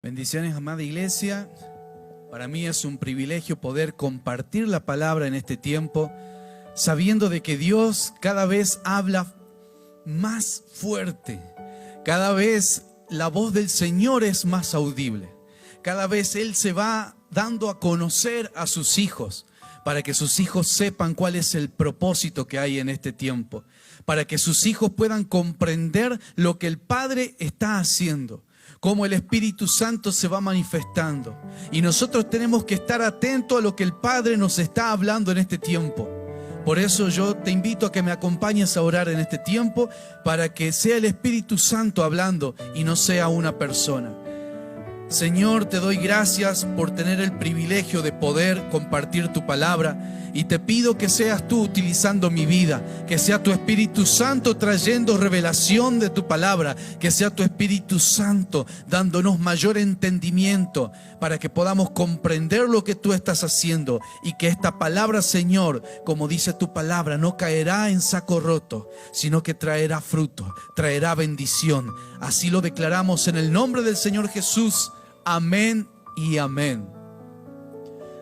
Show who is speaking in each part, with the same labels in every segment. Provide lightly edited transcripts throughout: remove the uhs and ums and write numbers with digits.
Speaker 1: Bendiciones, amada iglesia. Para mí es un privilegio poder compartir la palabra en este tiempo, sabiendo de que Dios cada vez habla más fuerte. Cada vez la voz del Señor es más audible. Cada vez Él se va dando a conocer a sus hijos, para que sus hijos sepan cuál es el propósito que hay en este tiempo, para que sus hijos puedan comprender lo que el Padre está haciendo, cómo el Espíritu Santo se va manifestando. Y nosotros tenemos que estar atentos a lo que el Padre nos está hablando en este tiempo. Por eso yo te invito a que me acompañes a orar en este tiempo, para que sea el Espíritu Santo hablando y no sea una persona. Señor, te doy gracias por tener el privilegio de poder compartir tu palabra, y te pido que seas tú utilizando mi vida, que sea tu Espíritu Santo trayendo revelación de tu palabra, que sea tu Espíritu Santo dándonos mayor entendimiento para que podamos comprender lo que tú estás haciendo, y que esta palabra, Señor, como dice tu palabra, no caerá en saco roto, sino que traerá fruto, traerá bendición. Así lo declaramos en el nombre del Señor Jesús. Amén y amén.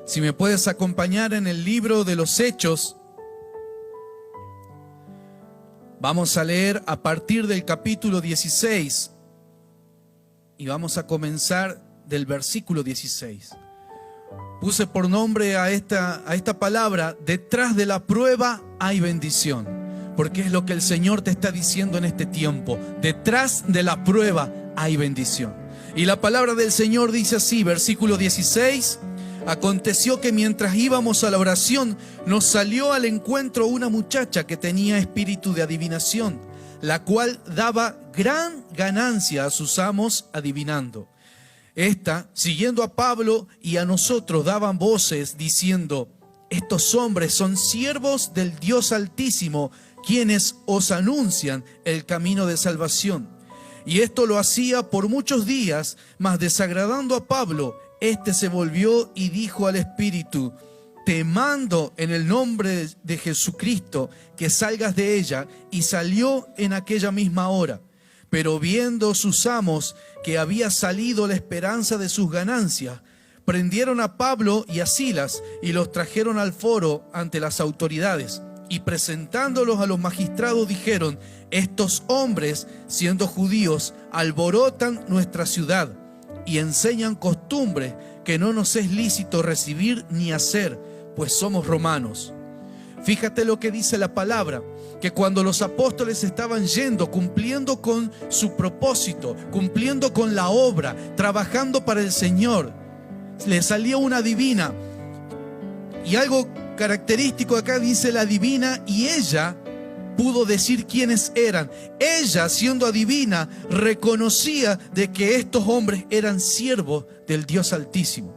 Speaker 1: Si me puedes acompañar en el libro de los Hechos, vamos a leer a partir del capítulo 16 y vamos a comenzar del versículo 16. Puse por nombre a esta palabra: detrás de la prueba hay bendición, porque es lo que el Señor te está diciendo en este tiempo. Detrás de la prueba hay bendición. Y la palabra del Señor dice así, versículo 16: aconteció que mientras íbamos a la oración, nos salió al encuentro una muchacha que tenía espíritu de adivinación, la cual daba gran ganancia a sus amos adivinando. Esta, siguiendo a Pablo y a nosotros, daban voces diciendo: estos hombres son siervos del Dios Altísimo, quienes os anuncian el camino de salvación. Y esto lo hacía por muchos días, mas desagradando a Pablo, éste se volvió y dijo al espíritu: te mando en el nombre de Jesucristo que salgas de ella. Y salió en aquella misma hora. Pero viendo sus amos que había salido la esperanza de sus ganancias, prendieron a Pablo y a Silas y los trajeron al foro ante las autoridades. Y presentándolos a los magistrados dijeron: estos hombres, siendo judíos, alborotan nuestra ciudad y enseñan costumbres que no nos es lícito recibir ni hacer, pues somos romanos. Fíjate lo que dice la palabra, que cuando los apóstoles estaban yendo, cumpliendo con su propósito, cumpliendo con la obra, trabajando para el Señor, le salió una adivina. Y algo característico acá dice la adivina, y ella pudo decir quiénes eran. Ella, siendo adivina, reconocía de que estos hombres eran siervos del Dios Altísimo.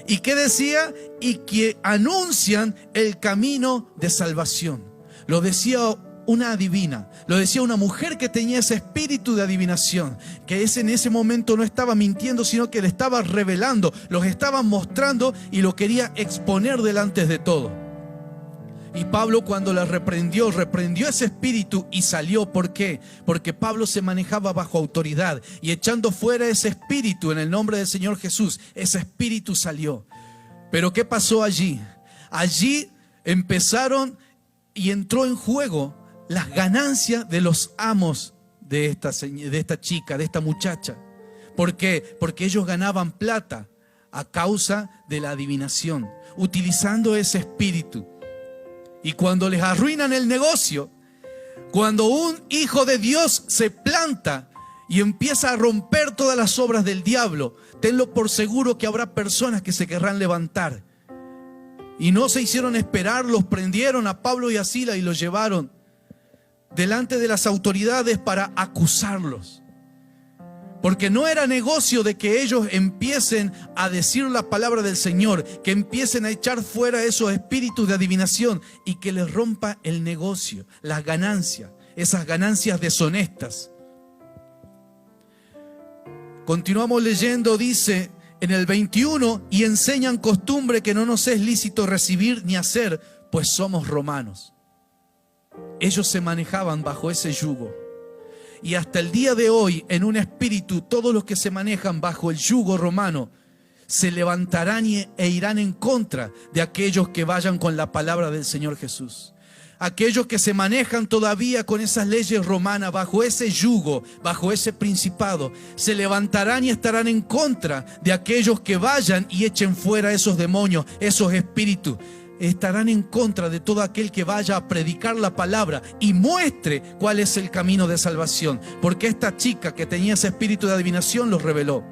Speaker 1: ¿Y qué decía? Y que anuncian el camino de salvación. Lo decía una adivina, lo decía una mujer que tenía ese espíritu de adivinación, que en ese momento no estaba mintiendo, sino que le estaba revelando, los estaba mostrando y lo quería exponer delante de todo. Y Pablo, cuando la reprendió ese espíritu y salió. ¿Por qué? Porque Pablo se manejaba bajo autoridad, y echando fuera ese espíritu en el nombre del Señor Jesús, ese espíritu salió. Pero ¿qué pasó allí? Allí empezaron y entró en juego las ganancias de los amos de esta chica, de esta muchacha. ¿Por qué? Porque ellos ganaban plata a causa de la adivinación, utilizando ese espíritu. Y cuando les arruinan el negocio, cuando un hijo de Dios se planta y empieza a romper todas las obras del diablo, tenlo por seguro que habrá personas que se querrán levantar. Y no se hicieron esperar, los prendieron a Pablo y a Silas y los llevaron delante de las autoridades para acusarlos. Porque no era negocio de que ellos empiecen a decir la palabra del Señor, que empiecen a echar fuera esos espíritus de adivinación y que les rompa el negocio, las ganancias, esas ganancias deshonestas. Continuamos leyendo, dice en el 21, y enseñan costumbre que no nos es lícito recibir ni hacer, pues somos romanos. Ellos se manejaban bajo ese yugo. Y hasta el día de hoy, en un espíritu, todos los que se manejan bajo el yugo romano se levantarán e irán en contra de aquellos que vayan con la palabra del Señor Jesús. Aquellos que se manejan todavía con esas leyes romanas, bajo ese yugo, bajo ese principado, se levantarán y estarán en contra de aquellos que vayan y echen fuera esos demonios, esos espíritus. Estarán en contra de todo aquel que vaya a predicar la palabra y muestre cuál es el camino de salvación. Porque esta chica que tenía ese espíritu de adivinación los reveló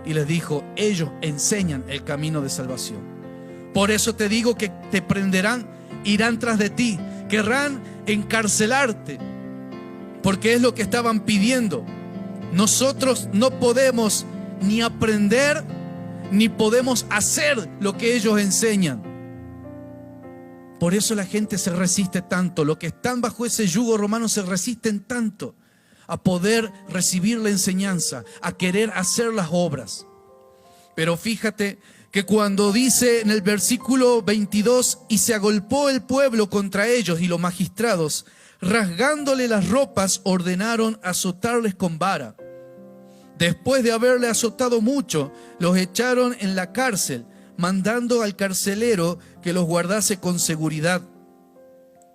Speaker 1: y les dijo: ellos enseñan el camino de salvación. Por eso te digo que te prenderán, irán tras de ti, querrán encarcelarte, porque es lo que estaban pidiendo. Nosotros no podemos ni aprender ni podemos hacer lo que ellos enseñan. Por eso la gente se resiste tanto. Los que están bajo ese yugo romano se resisten tanto a poder recibir la enseñanza, a querer hacer las obras. Pero fíjate que cuando dice en el versículo 22: y se agolpó el pueblo contra ellos, y los magistrados, rasgándole las ropas, ordenaron azotarles con vara. Después de haberle azotado mucho, los echaron en la cárcel, mandando al carcelero que los guardase con seguridad,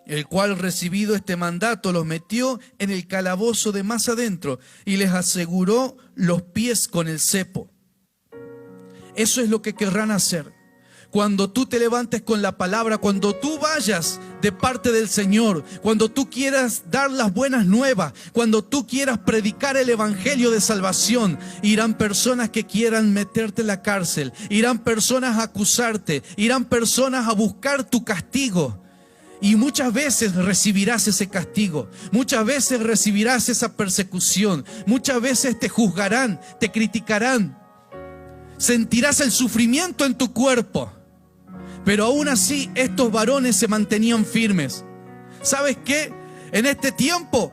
Speaker 1: el cual, recibido este mandato, los metió en el calabozo de más adentro y les aseguró los pies con el cepo. Eso es lo que querrán hacer. Cuando tú te levantes con la palabra, cuando tú vayas de parte del Señor, cuando tú quieras dar las buenas nuevas, cuando tú quieras predicar el evangelio de salvación, irán personas que quieran meterte en la cárcel, irán personas a acusarte, irán personas a buscar tu castigo. Y muchas veces recibirás ese castigo, muchas veces recibirás esa persecución, muchas veces te juzgarán, te criticarán, sentirás el sufrimiento en tu cuerpo. Pero aún así estos varones se mantenían firmes. ¿Sabes qué? En este tiempo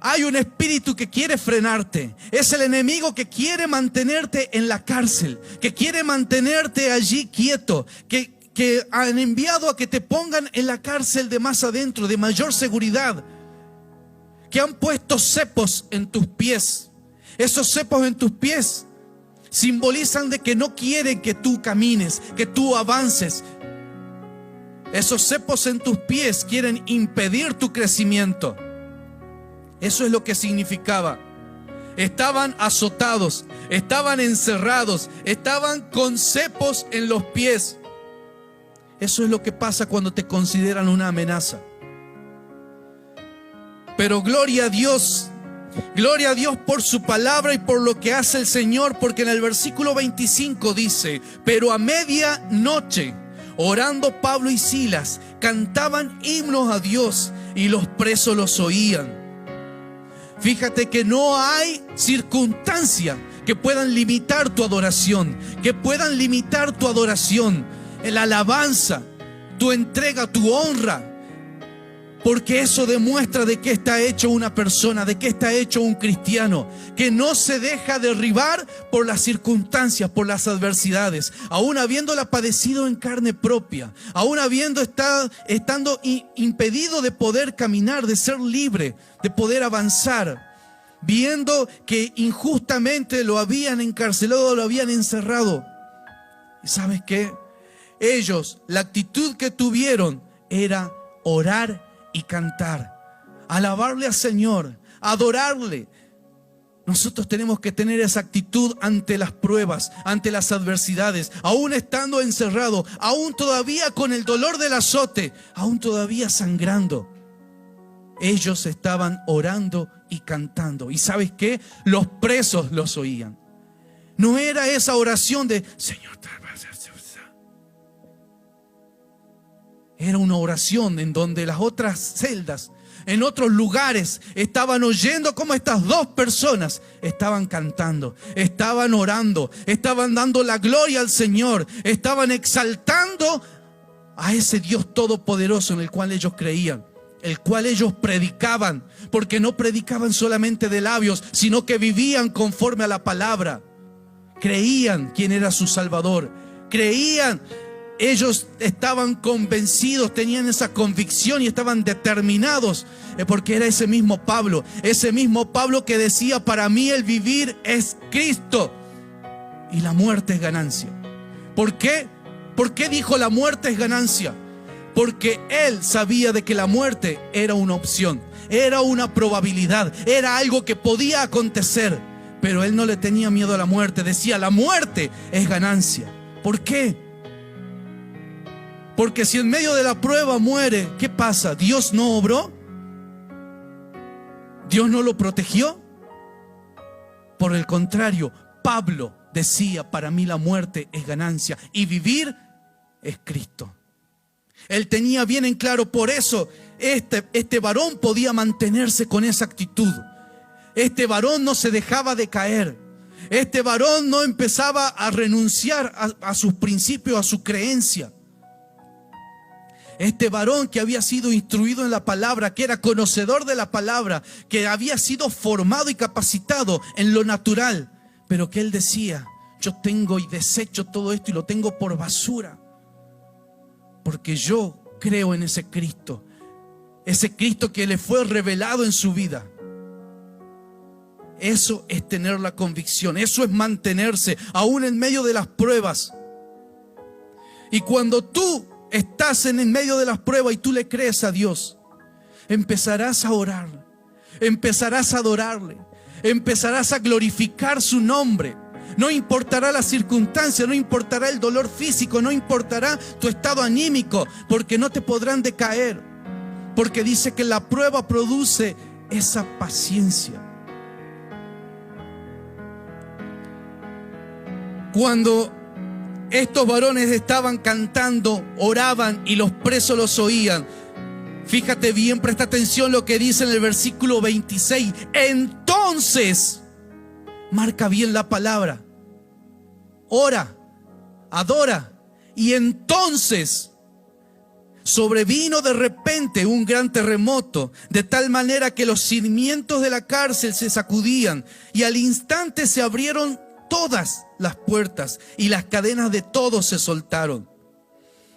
Speaker 1: hay un espíritu que quiere frenarte. Es el enemigo que quiere mantenerte en la cárcel, que quiere mantenerte allí quieto, que han enviado a que te pongan en la cárcel de más adentro, de mayor seguridad, que han puesto cepos en tus pies. Esos cepos en tus pies simbolizan de que no quieren que tú camines, que tú avances. Esos cepos en tus pies quieren impedir tu crecimiento. Eso es lo que significaba. Estaban azotados, estaban encerrados, estaban con cepos en los pies. Eso es lo que pasa cuando te consideran una amenaza. Pero gloria a Dios por su palabra y por lo que hace el Señor, porque en el versículo 25 dice: pero a medianoche, orando Pablo y Silas, cantaban himnos a Dios y los presos los oían. Fíjate que no hay circunstancia que puedan limitar tu adoración, la alabanza, tu entrega, tu honra. Porque eso demuestra de qué está hecho una persona, de qué está hecho un cristiano, que no se deja derribar por las circunstancias, por las adversidades, aún habiéndola padecido en carne propia, aún estando impedido de poder caminar, de ser libre, de poder avanzar, viendo que injustamente lo habían encarcelado, lo habían encerrado. ¿Y sabes qué? Ellos, la actitud que tuvieron era orar y cantar, alabarle al Señor, adorarle. Nosotros tenemos que tener esa actitud ante las pruebas, ante las adversidades, aún estando encerrado, aún todavía con el dolor del azote, aún todavía sangrando. Ellos estaban orando y cantando. ¿Y sabes qué? Los presos los oían. No era esa oración de Señor. Era una oración en donde las otras celdas, en otros lugares, estaban oyendo cómo estas dos personas estaban cantando, estaban orando, estaban dando la gloria al Señor, estaban exaltando a ese Dios todopoderoso en el cual ellos creían, el cual ellos predicaban, porque no predicaban solamente de labios, sino que vivían conforme a la palabra. Creían quién era su Salvador, creían ellos estaban convencidos, tenían esa convicción y estaban determinados, porque era ese mismo Pablo que decía: para mí el vivir es Cristo y la muerte es ganancia. ¿Por qué? ¿Por qué dijo la muerte es ganancia? Porque él sabía de que la muerte era una opción, era una probabilidad, era algo que podía acontecer, pero él no le tenía miedo a la muerte. Decía: la muerte es ganancia. ¿Por qué? Porque si en medio de la prueba muere, ¿qué pasa? ¿Dios no obró? ¿Dios no lo protegió? Por el contrario, Pablo decía: para mí la muerte es ganancia y vivir es Cristo. Él tenía bien en claro, por eso este varón podía mantenerse con esa actitud. Este varón no se dejaba de caer. Este varón no empezaba a renunciar a sus principios, a su creencia. Este varón que había sido instruido en la palabra, que era conocedor de la palabra, que había sido formado y capacitado en lo natural, pero que él decía: yo tengo y desecho todo esto y lo tengo por basura, porque yo creo en ese Cristo que le fue revelado en su vida. Eso es tener la convicción, eso es mantenerse aún en medio de las pruebas. Y cuando tú estás en el medio de las pruebas y tú le crees a Dios, empezarás a orar, empezarás a adorarle, empezarás a glorificar su nombre. No importará la circunstancia, no importará el dolor físico, no importará tu estado anímico, porque no te podrán decaer, porque dice que la prueba produce esa paciencia. Cuando estos varones estaban cantando, oraban y los presos los oían, fíjate bien, presta atención lo que dice en el versículo 26. Entonces, marca bien la palabra, ora, adora, y entonces sobrevino de repente un gran terremoto, de tal manera que los cimientos de la cárcel se sacudían, y al instante se abrieron todas las puertas y las cadenas de todos se soltaron.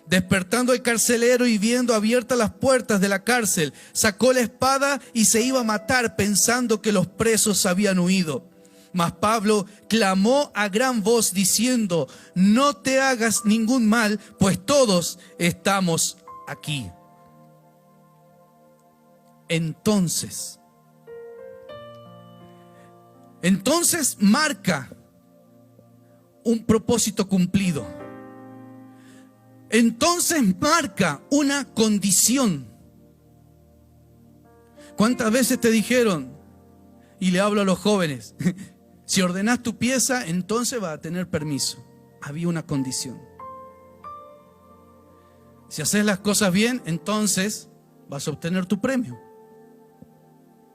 Speaker 1: Despertando el carcelero y viendo abiertas las puertas de la cárcel, sacó la espada y se iba a matar, pensando que los presos habían huido. Mas Pablo clamó a gran voz diciendo: no te hagas ningún mal, pues todos estamos aquí. Entonces marca un propósito cumplido. Entonces marca una condición. ¿Cuántas veces te dijeron? Y le hablo a los jóvenes: si ordenás tu pieza, entonces vas a tener permiso. Había una condición. Si haces las cosas bien, entonces vas a obtener tu premio.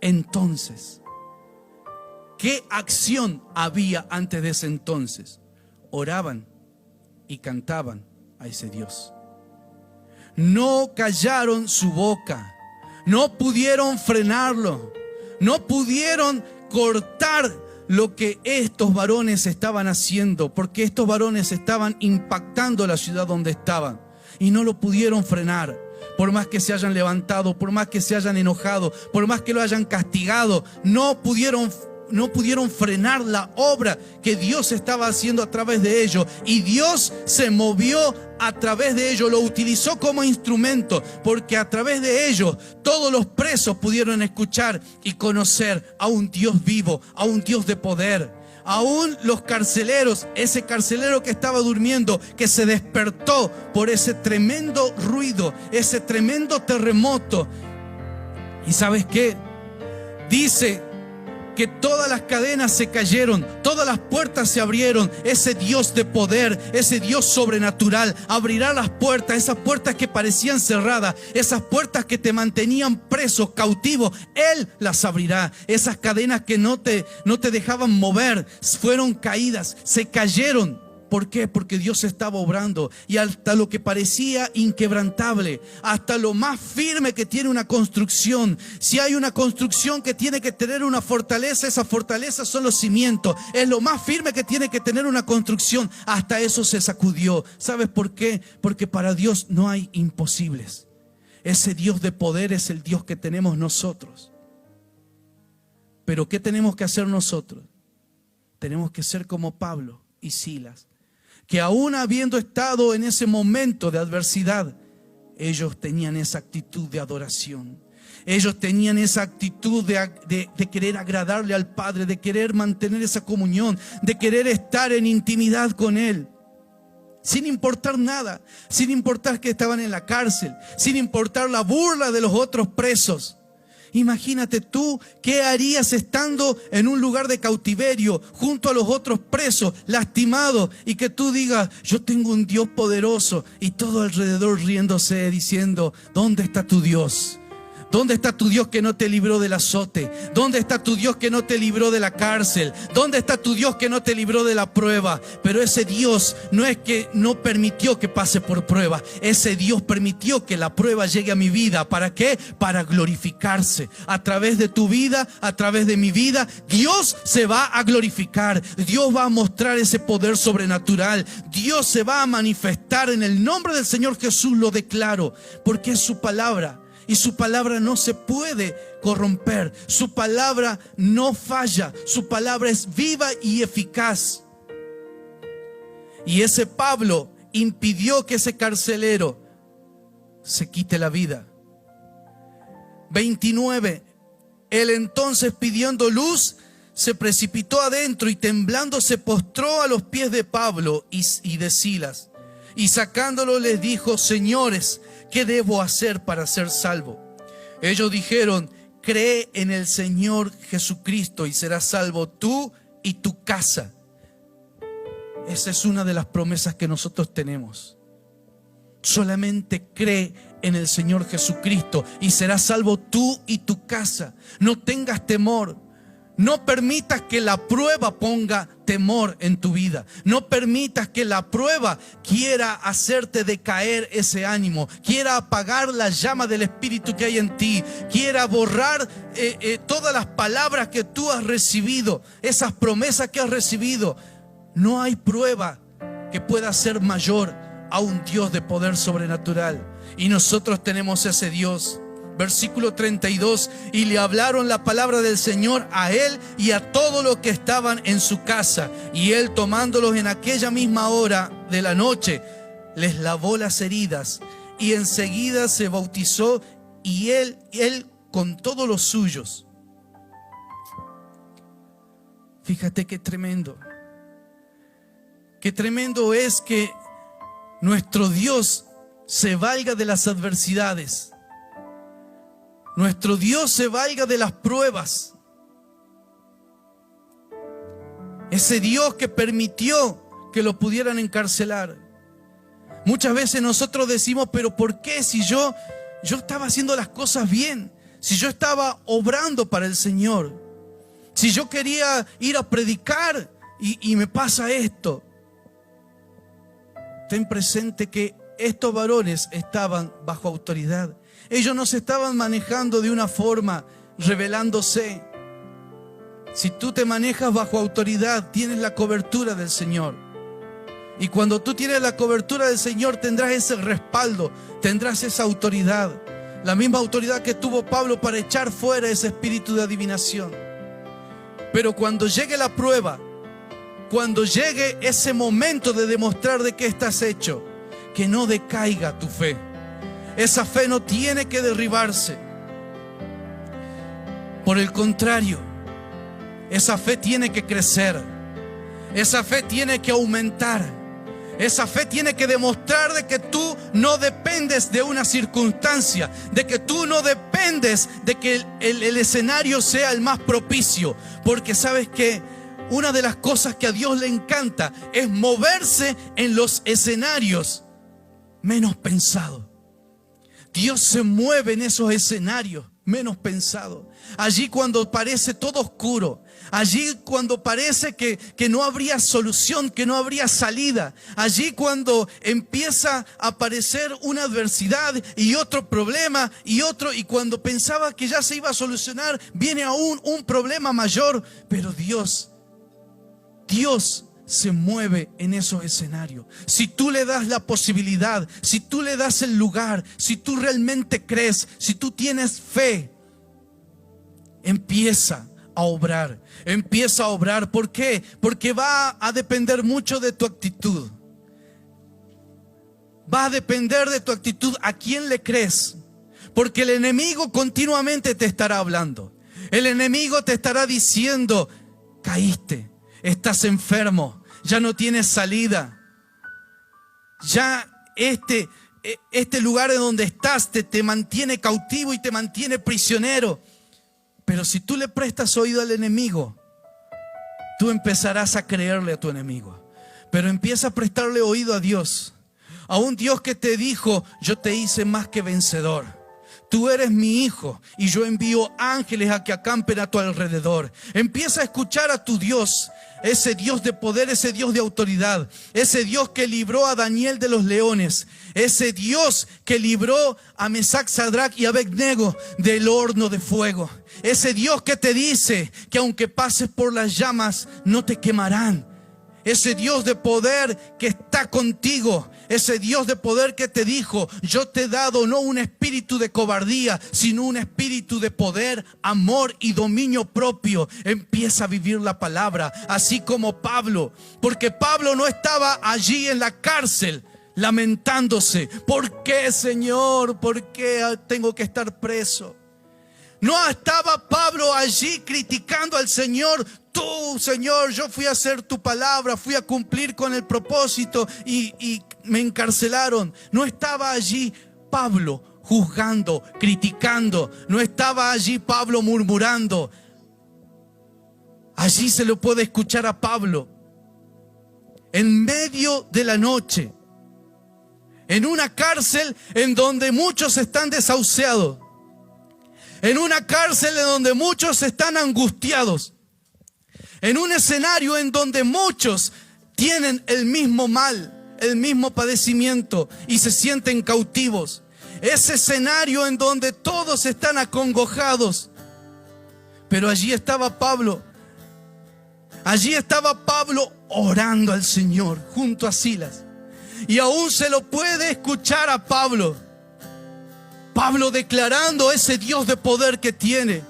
Speaker 1: Entonces, ¿qué acción había antes de ese entonces? Oraban y cantaban a ese Dios. No callaron su boca, no pudieron frenarlo, no pudieron cortar lo que estos varones estaban haciendo, porque estos varones estaban impactando la ciudad donde estaban y no lo pudieron frenar. Por más que se hayan levantado, por más que se hayan enojado, por más que lo hayan castigado, no pudieron frenar la obra que Dios estaba haciendo a través de ellos. Y Dios se movió a través de ellos, lo utilizó como instrumento, porque a través de ellos todos los presos pudieron escuchar y conocer a un Dios vivo, a un Dios de poder. Aún los carceleros, ese carcelero que estaba durmiendo, que se despertó por ese tremendo ruido, ese tremendo terremoto. ¿Y sabes qué? Dice que todas las cadenas se cayeron, todas las puertas se abrieron. Ese Dios de poder, ese Dios sobrenatural abrirá las puertas, esas puertas que parecían cerradas, esas puertas que te mantenían presos, cautivos. Él las abrirá. Esas cadenas que no te dejaban mover fueron caídas, se cayeron, ¿Por qué? Porque Dios estaba obrando. Y hasta lo que parecía inquebrantable, hasta lo más firme que tiene una construcción. Si hay una construcción que tiene que tener una fortaleza, esa fortaleza son los cimientos. Es lo más firme que tiene que tener una construcción. Hasta eso se sacudió. ¿Sabes por qué? Porque para Dios no hay imposibles. Ese Dios de poder es el Dios que tenemos nosotros. Pero ¿qué tenemos que hacer nosotros? Tenemos que ser como Pablo y Silas, que aún habiendo estado en ese momento de adversidad, ellos tenían esa actitud de adoración. Ellos tenían esa actitud de querer agradarle al Padre, de querer mantener esa comunión, de querer estar en intimidad con Él. Sin importar nada, sin importar que estaban en la cárcel, sin importar la burla de los otros presos. Imagínate tú qué harías estando en un lugar de cautiverio junto a los otros presos, lastimados, y que tú digas: yo tengo un Dios poderoso, y todo alrededor riéndose, diciendo: ¿dónde está tu Dios? ¿Dónde está tu Dios que no te libró del azote? ¿Dónde está tu Dios que no te libró de la cárcel? ¿Dónde está tu Dios que no te libró de la prueba? Pero ese Dios no es que no permitió que pase por prueba. Ese Dios permitió que la prueba llegue a mi vida. ¿Para qué? Para glorificarse. A través de tu vida, a través de mi vida, Dios se va a glorificar. Dios va a mostrar ese poder sobrenatural. Dios se va a manifestar. En el nombre del Señor Jesús lo declaro, porque es su palabra. Y su palabra no se puede corromper. Su palabra no falla. Su palabra es viva y eficaz. Y ese Pablo impidió que ese carcelero se quite la vida. 29. Él entonces, pidiendo luz, se precipitó adentro y temblando se postró a los pies de Pablo y de Silas. Y sacándolo les dijo: señores, ¿qué debo hacer para ser salvo? Ellos dijeron: cree en el Señor Jesucristo y serás salvo tú y tu casa. Esa es una de las promesas que nosotros tenemos. Solamente cree en el Señor Jesucristo y serás salvo tú y tu casa. No tengas temor. No permitas que la prueba ponga temor en tu vida. No permitas que la prueba quiera hacerte decaer ese ánimo, quiera apagar la llama del Espíritu que hay en ti, quiera borrar todas las palabras que tú has recibido, esas promesas que has recibido. No hay prueba que pueda ser mayor a un Dios de poder sobrenatural. Y nosotros tenemos ese Dios. Versículo 32, y le hablaron la palabra del Señor a él y a todos los que estaban en su casa. Y él, tomándolos en aquella misma hora de la noche, les lavó las heridas y enseguida se bautizó, y él con todos los suyos. Fíjate qué tremendo. Qué tremendo es que nuestro Dios se valga de las adversidades. Nuestro Dios se valga de las pruebas. Ese Dios que permitió que lo pudieran encarcelar. Muchas veces nosotros decimos: pero ¿por qué? Si yo estaba haciendo las cosas bien, si yo estaba obrando para el Señor, si yo quería ir a predicar y me pasa esto. Ten presente que estos varones estaban bajo autoridad. Ellos no se estaban manejando de una forma rebelándose. Si tú te manejas bajo autoridad, tienes la cobertura del Señor. Y cuando tú tienes la cobertura del Señor, tendrás ese respaldo, tendrás esa autoridad. La misma autoridad que tuvo Pablo para echar fuera ese espíritu de adivinación. Pero cuando llegue la prueba, cuando llegue ese momento de demostrar de qué estás hecho, que no decaiga tu fe. Esa fe no tiene que derribarse. Por el contrario, esa fe tiene que crecer. Esa fe tiene que aumentar. Esa fe tiene que demostrar de que tú no dependes de una circunstancia, de que tú no dependes de que el escenario sea el más propicio. Porque sabes que una de las cosas que a Dios le encanta es moverse en los escenarios menos pensados. Dios se mueve en esos escenarios menos pensado. Allí cuando parece todo oscuro. Allí cuando parece que no habría solución, que no habría salida. Allí cuando empieza a aparecer una adversidad y otro problema y otro. Y cuando pensaba que ya se iba a solucionar, viene aún un problema mayor. Pero Dios se mueve en esos escenarios. Si tú le das la posibilidad, si tú le das el lugar, si tú realmente crees, si tú tienes fe, empieza a obrar. Empieza a obrar. ¿Por qué? Porque va a depender mucho de tu actitud. Va a depender de tu actitud. ¿A quién le crees? Porque el enemigo continuamente te estará hablando. El enemigo te estará diciendo: caíste, estás enfermo, ya no tienes salida. Ya este lugar en donde estás te mantiene cautivo y te mantiene prisionero. Pero si tú le prestas oído al enemigo, tú empezarás a creerle a tu enemigo. Pero empieza a prestarle oído a Dios. A un Dios que te dijo: yo te hice más que vencedor. Tú eres mi hijo y yo envío ángeles a que acampen a tu alrededor. Empieza a escuchar a tu Dios. Ese Dios de poder, ese Dios de autoridad. Ese Dios que libró a Daniel de los leones. Ese Dios que libró a Mesac, Sadrach y Abednego del horno de fuego. Ese Dios que te dice que aunque pases por las llamas no te quemarán. Ese Dios de poder que está contigo. Ese Dios de poder que te dijo: yo te he dado no un espíritu de cobardía, sino un espíritu de poder, amor y dominio propio. Empieza a vivir la palabra, así como Pablo. Porque Pablo no estaba allí en la cárcel lamentándose: ¿por qué, Señor? ¿Por qué tengo que estar preso? No estaba Pablo allí criticando al Señor: tú, Señor, yo fui a hacer tu palabra, fui a cumplir con el propósito y me encarcelaron. No estaba allí Pablo juzgando, criticando. No estaba allí Pablo murmurando. Allí se lo puede escuchar a Pablo en medio de la noche, en una cárcel en donde muchos están desahuciados. En una cárcel en donde muchos están angustiados. En un escenario en donde muchos tienen el mismo mal, el mismo padecimiento y se sienten cautivos. Ese escenario en donde todos están acongojados. Pero allí estaba Pablo. Allí estaba Pablo orando al Señor junto a Silas. Y aún se lo puede escuchar a Pablo. Pablo declarando ese Dios de poder que tiene.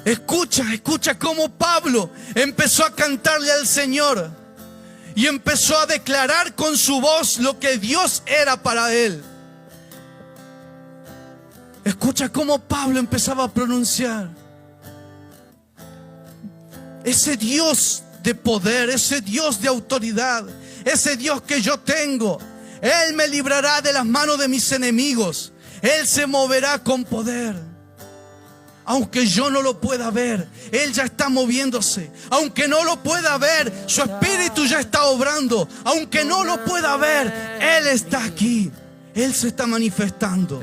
Speaker 1: Escucha cómo Pablo empezó a cantarle al Señor y empezó a declarar con su voz lo que Dios era para él. Escucha cómo Pablo empezaba a pronunciar: ese Dios de poder, ese Dios de autoridad, ese Dios que yo tengo, Él me librará de las manos de mis enemigos. Él se moverá con poder. Aunque yo no lo pueda ver, Él ya está moviéndose. Aunque no lo pueda ver, su espíritu ya está obrando. Aunque no lo pueda ver, Él está aquí. Él se está manifestando.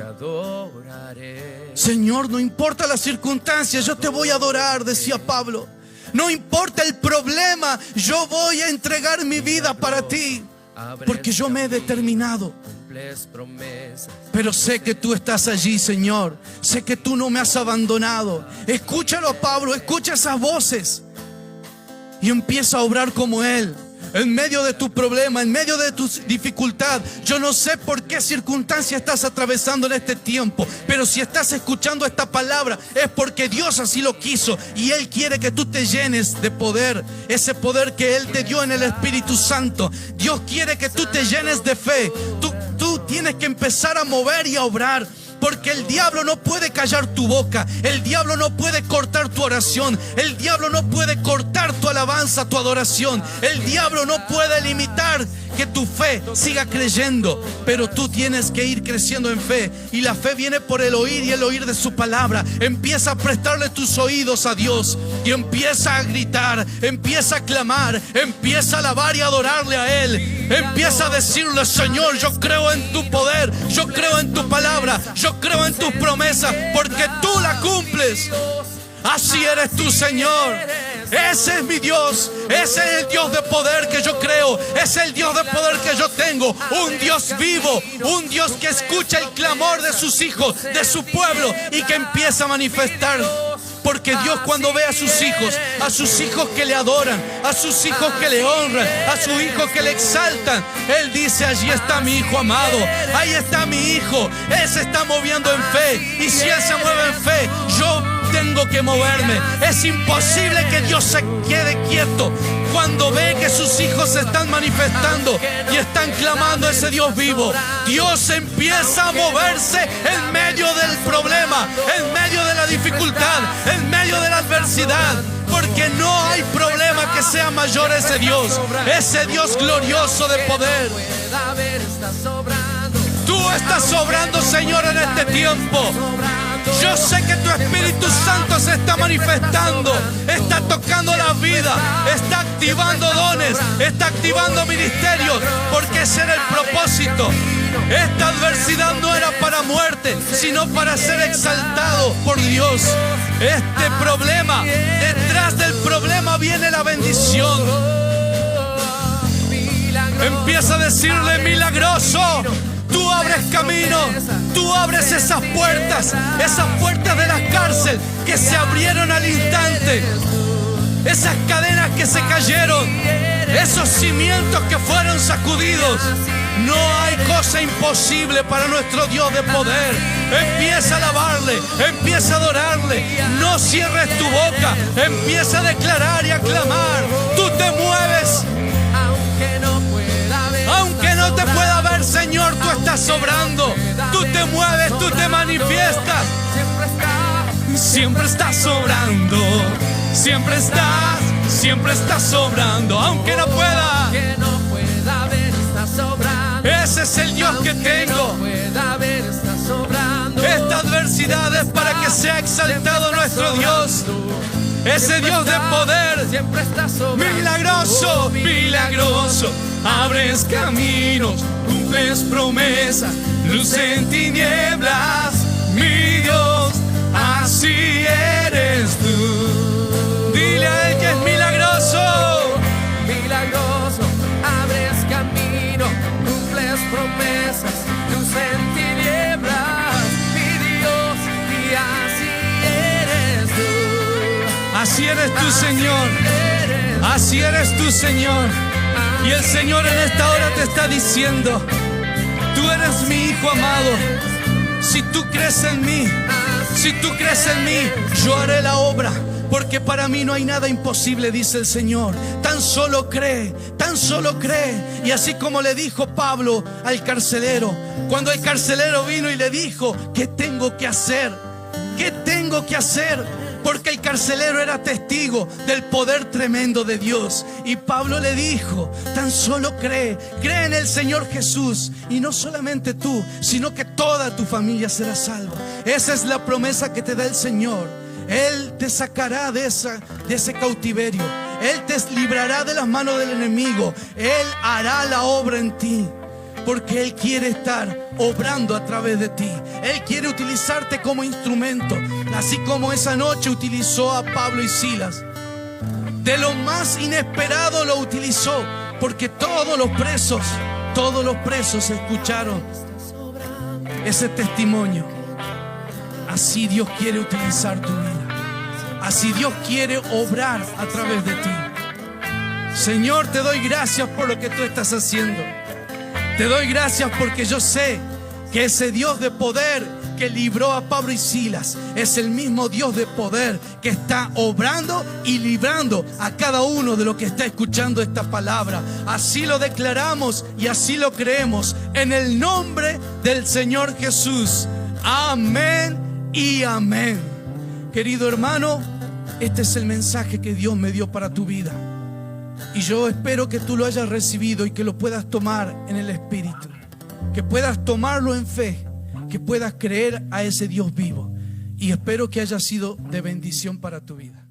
Speaker 1: Señor, no importa las circunstancias, yo te voy a adorar, decía Pablo. No importa el problema, yo voy a entregar mi vida para ti. Porque yo me he determinado. Pero sé que tú estás allí, Señor. Sé que tú no me has abandonado. Escúchalo, Pablo, escucha esas voces y empieza a obrar como Él. En medio de tu problema, en medio de tu dificultad. Yo no sé por qué circunstancia estás atravesando en este tiempo, pero si estás escuchando esta palabra es porque Dios así lo quiso y Él quiere que tú te llenes de poder. Ese poder que Él te dio en el Espíritu Santo. Dios quiere que tú te llenes de fe. Tú tienes que empezar a mover y a obrar. Porque el diablo no puede callar tu boca. El diablo no puede cortar tu oración. El diablo no puede cortar tu alabanza, tu adoración. El diablo no puede limitar que tu fe siga creyendo, pero tú tienes que ir creciendo en fe. Y la fe viene por el oír y el oír de su palabra. Empieza a prestarle tus oídos a Dios y empieza a gritar, empieza a clamar, empieza a alabar y adorarle a Él. Empieza a decirle: Señor, yo creo en tu poder, yo creo en tu palabra, yo creo en tus promesas, porque tú la cumples. Así eres tú, Señor. Ese es mi Dios. Ese es el Dios de poder que yo creo. Ese es el Dios de poder que yo tengo. Un Dios vivo, un Dios que escucha el clamor de sus hijos, de su pueblo, y que empieza a manifestar. Porque Dios, cuando ve a sus hijos que le adoran, a sus hijos que le honran, a sus hijos que le exaltan, Él dice: allí está mi hijo amado, ahí está mi hijo. Él se está moviendo en fe, y si Él se mueve en fe, yo tengo que moverme. Es imposible que Dios se quede quieto cuando ve que sus hijos se están manifestando y están clamando a ese Dios vivo. Dios empieza a moverse en medio del problema, en medio de la dificultad, en medio de la adversidad, porque no hay problema que sea mayor a ese Dios glorioso de poder. Tú estás sobrando, Señor, en este tiempo. Yo sé que tu Espíritu Santo se está manifestando, está tocando la vida, está activando dones, está activando ministerios, porque ese era el propósito. Esta adversidad no era para muerte, sino para ser exaltado por Dios. Este problema, detrás del problema viene la bendición. Empieza a decirle: milagroso, tú abres caminos, tú abres esas puertas de la cárcel que se abrieron al instante, esas cadenas que se cayeron, esos cimientos que fueron sacudidos. No hay cosa imposible para nuestro Dios de poder. Empieza a alabarle, empieza a adorarle. No cierres tu boca, empieza a declarar y a clamar. Tú te mueves. Aunque no te pueda ver, Señor, tú estás sobrando. Tú te mueves, tú te manifiestas. Siempre estás sobrando. Siempre estás sobrando. Aunque no pueda ver, estás sobrando. Ese es el Dios que tengo. Esta adversidad es para que sea exaltado nuestro Dios. Ese Dios de poder, milagroso, milagroso, abres caminos, cumples promesas, luz en tinieblas, mi Dios, así eres tú. Dile a Él que es milagroso, milagroso, abres camino, cumples promesas, luz en tinieblas, mi Dios, y así eres tú. Así eres tú, Señor. Así eres tú, Señor. Y el Señor en esta hora te está diciendo: tú eres mi hijo amado. Si tú crees en mí, yo haré la obra. Porque para mí no hay nada imposible, dice el Señor. Tan solo cree, tan solo cree. Y así como le dijo Pablo al carcelero, cuando el carcelero vino y le dijo: ¿qué tengo que hacer? ¿Qué tengo que hacer? Porque el carcelero era testigo del poder tremendo de Dios. Y Pablo le dijo: tan solo cree en el Señor Jesús. Y no solamente tú, sino que toda tu familia será salva. Esa es la promesa que te da el Señor. Él te sacará de ese cautiverio. Él te librará de las manos del enemigo. Él hará la obra en ti. Porque Él quiere estar obrando a través de ti. Él quiere utilizarte como instrumento. Así como esa noche utilizó a Pablo y Silas. De lo más inesperado lo utilizó. Porque todos los presos escucharon ese testimonio. Así Dios quiere utilizar tu vida. Así Dios quiere obrar a través de ti. Señor, te doy gracias por lo que tú estás haciendo. Te doy gracias porque yo sé que ese Dios de poder que libró a Pablo y Silas es el mismo Dios de poder que está obrando y librando a cada uno de los que está escuchando esta palabra. Así lo declaramos y así lo creemos en el nombre del Señor Jesús. Amén y amén. Querido hermano, este es el mensaje que Dios me dio para tu vida. Y yo espero que tú lo hayas recibido y que lo puedas tomar en el Espíritu, que puedas tomarlo en fe, que puedas creer a ese Dios vivo. Y espero que haya sido de bendición para tu vida.